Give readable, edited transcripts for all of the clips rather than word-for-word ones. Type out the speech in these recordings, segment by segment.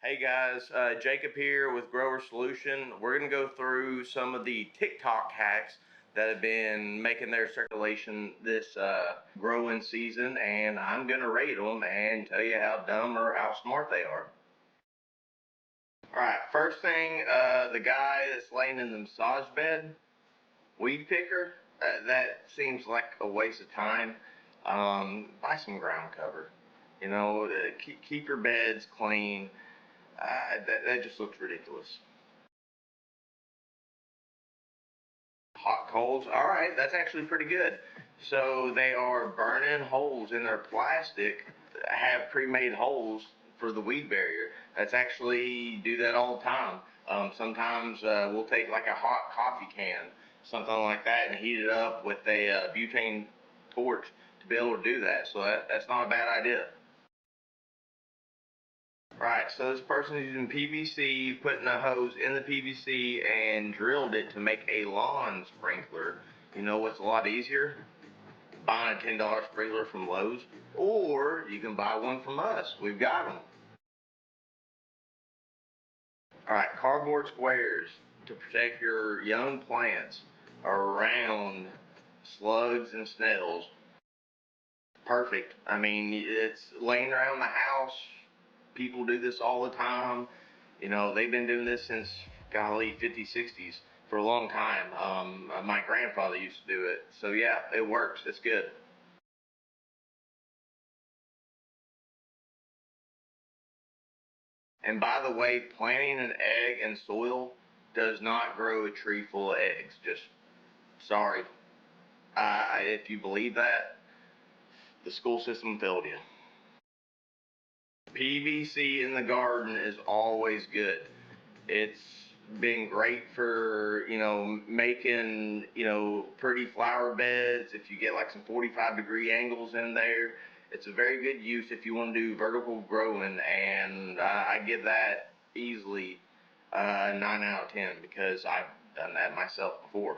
Hey guys, Jacob here with Grower Solution. We're going to go through some of the TikTok hacks that have been making their circulation this growing season, and I'm going to rate them and tell you how dumb or how smart they are. All right, first thing, the guy that's laying in the massage bed, weed picker, that seems like a waste of time. Buy some ground cover. Keep your beds clean. That just looks ridiculous. Hot coals. All right, that's actually pretty good. So they are burning holes in their plastic, have pre-made holes for the weed barrier. That's actually do that all the time. Sometimes we'll take like a hot coffee can, something like that, and heat it up with a butane torch to be able to do that. So that's not a bad idea. Right, so this person is using PVC, putting a hose in the PVC and drilled it to make a lawn sprinkler. You know what's a lot easier? Buying a $10 sprinkler from Lowe's, or you can buy one from us. We've got them. All right, cardboard squares to protect your young plants around slugs and snails. Perfect. I mean, it's laying around the house. People do this all the time. They've been doing this since, golly, 50s, 60s for a long time. My grandfather used to do it. So, yeah, it works. It's good. And by the way, planting an egg in soil does not grow a tree full of eggs. Just sorry. If you believe that, the school system failed you. PVC in the garden is always good. It's been great for, making, pretty flower beds. If you get like some 45-degree angles in there, it's a very good use if you want to do vertical growing. And I give that easily 9 out of 10 because I've done that myself before.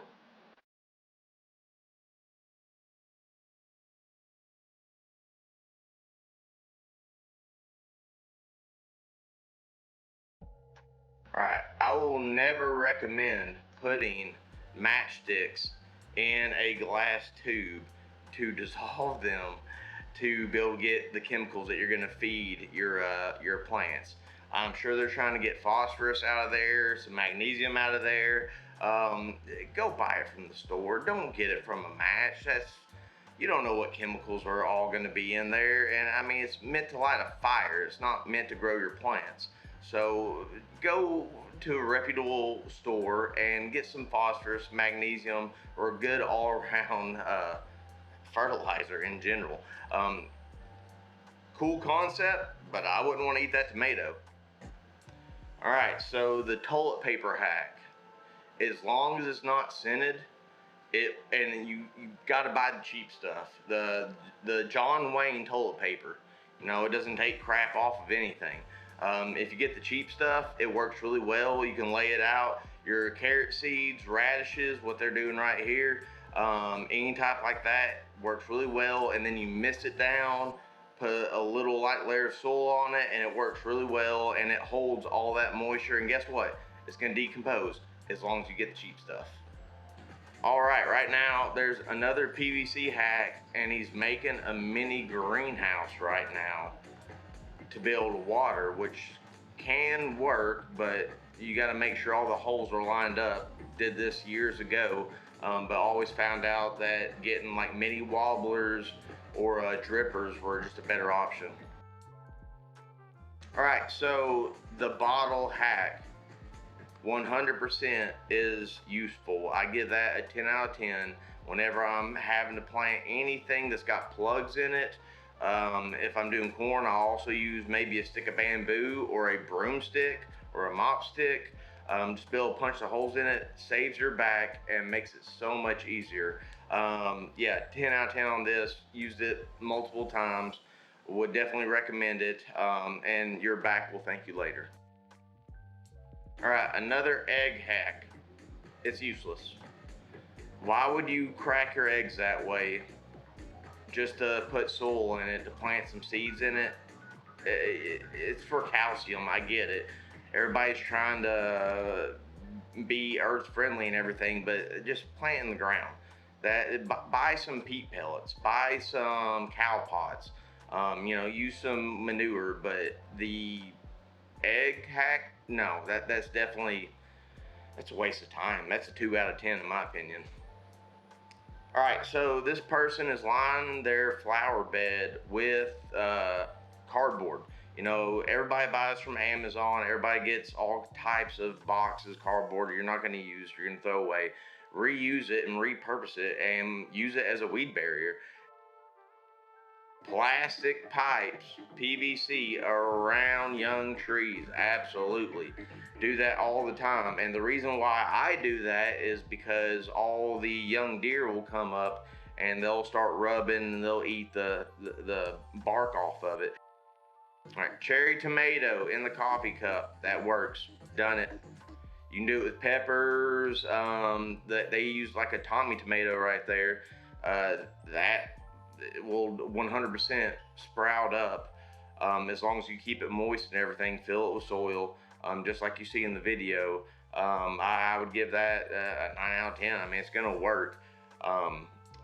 All right, I will never recommend putting matchsticks in a glass tube to dissolve them to be able to get the chemicals that you're going to feed your plants. I'm sure they're trying to get phosphorus out of there, some magnesium out of there. Go buy it from the store. Don't get it from a match. You don't know what chemicals are all going to be in there, and I mean it's meant to light a fire. It's not meant to grow your plants. So go to a reputable store and get some phosphorus, magnesium, or a good all-around fertilizer in general. Um, cool concept, but I wouldn't want to eat that tomato. All right, so the toilet paper hack. As long as it's not scented, and you got to buy the cheap stuff. The John Wayne toilet paper. It doesn't take crap off of anything. If you get the cheap stuff, it works really well. You can lay it out. Your carrot seeds, radishes, what they're doing right here, any type like that works really well. And then you mist it down, put a little light layer of soil on it, and it works really well. And it holds all that moisture. And guess what? It's going to decompose as long as you get the cheap stuff. All right, right now there's another PVC hack, and he's making a mini greenhouse right now to build water, which can work, but you got to make sure all the holes are lined up. Did this years ago, but always found out that getting like mini wobblers or drippers were just a better option. All right, so the bottle hack 100% is useful. I give that a 10 out of 10 whenever I'm having to plant anything that's got plugs in it. If I'm doing corn, I'll also use maybe a stick of bamboo or a broomstick or a mop stick. Just be able to punch the holes in it, saves your back and makes it so much easier. Yeah, 10 out of 10 on this. Used it multiple times. Would definitely recommend it, and your back will thank you later. All right, another egg hack. It's useless. Why would you crack your eggs that way just to put soil in it, to plant some seeds in it? It's for calcium. I get it. Everybody's trying to be earth friendly and everything, but just plant in the ground. Buy some peat pellets, buy some cow pots, use some manure. But the egg hack, no, that's a waste of time. That's a 2 out of 10 in my opinion. All right, so this person is lining their flower bed with cardboard. Everybody buys from Amazon. Everybody gets all types of boxes, cardboard you're not going to use, you're going to throw away. Reuse it and repurpose it and use it as a weed barrier. Plastic pipes, PVC around young trees, absolutely. Do that all the time. And the reason why I do that is because all the young deer will come up and they'll start rubbing and they'll eat the bark off of it. All right, cherry tomato in the coffee cup, that works. Done it. You can do it with peppers. That they use like a Tommy tomato right there. That will 100% sprout up as long as you keep it moist and everything. Fill it with soil, just like you see in the video. I would give that a 9 out of 10. I mean, it's gonna work.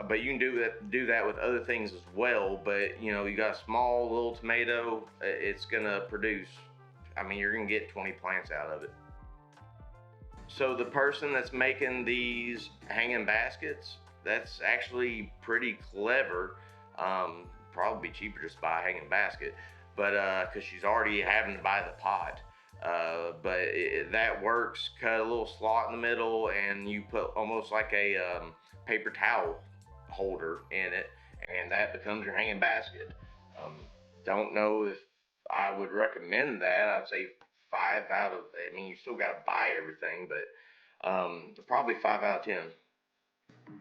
But you can do that with other things as well. But you got a small little tomato, it's gonna produce. I mean, you're gonna get 20 plants out of it. So the person that's making these hanging baskets, that's actually pretty clever. Probably be cheaper just to buy a hanging basket, but because she's already having to buy the pot. That works. Cut a little slot in the middle, and you put almost like a paper towel holder in it, and that becomes your hanging basket. Um, don't know if I would recommend that. I'd say 5 out of. I mean, you still got to buy everything, but probably 5 out of 10.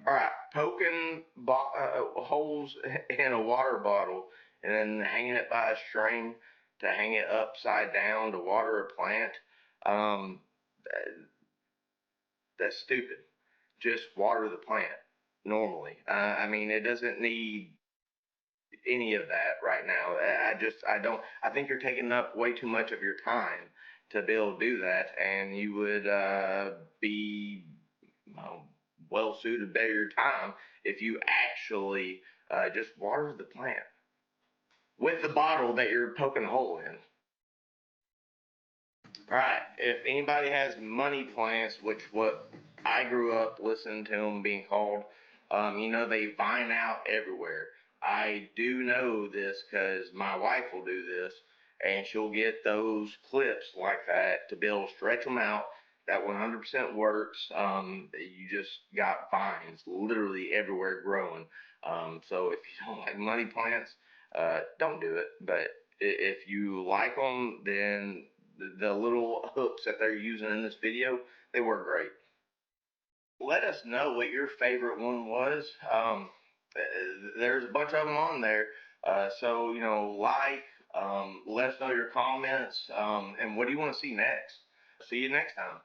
All right, poking holes in a water bottle and then hanging it by a string to hang it upside down to water a plant. Um, that's stupid. Just water the plant normally. I mean, it doesn't need any of that right now. I don't. I think you're taking up way too much of your time to be able to do that, and you would be well suited better your time if you actually just water the plant with the bottle that you're poking a hole in. All right, if anybody has money plants, which what I grew up listening to them being called, they vine out everywhere. I do know this because my wife will do this, and she'll get those clips like that to be able to stretch them out. That 100% works. You just got vines literally everywhere growing. So if you don't like money plants, don't do it. But if you like them, then the little hooks that they're using in this video, they work great. Let us know what your favorite one was. There's a bunch of them on there. So, let us know your comments. And what do you want to see next? See you next time.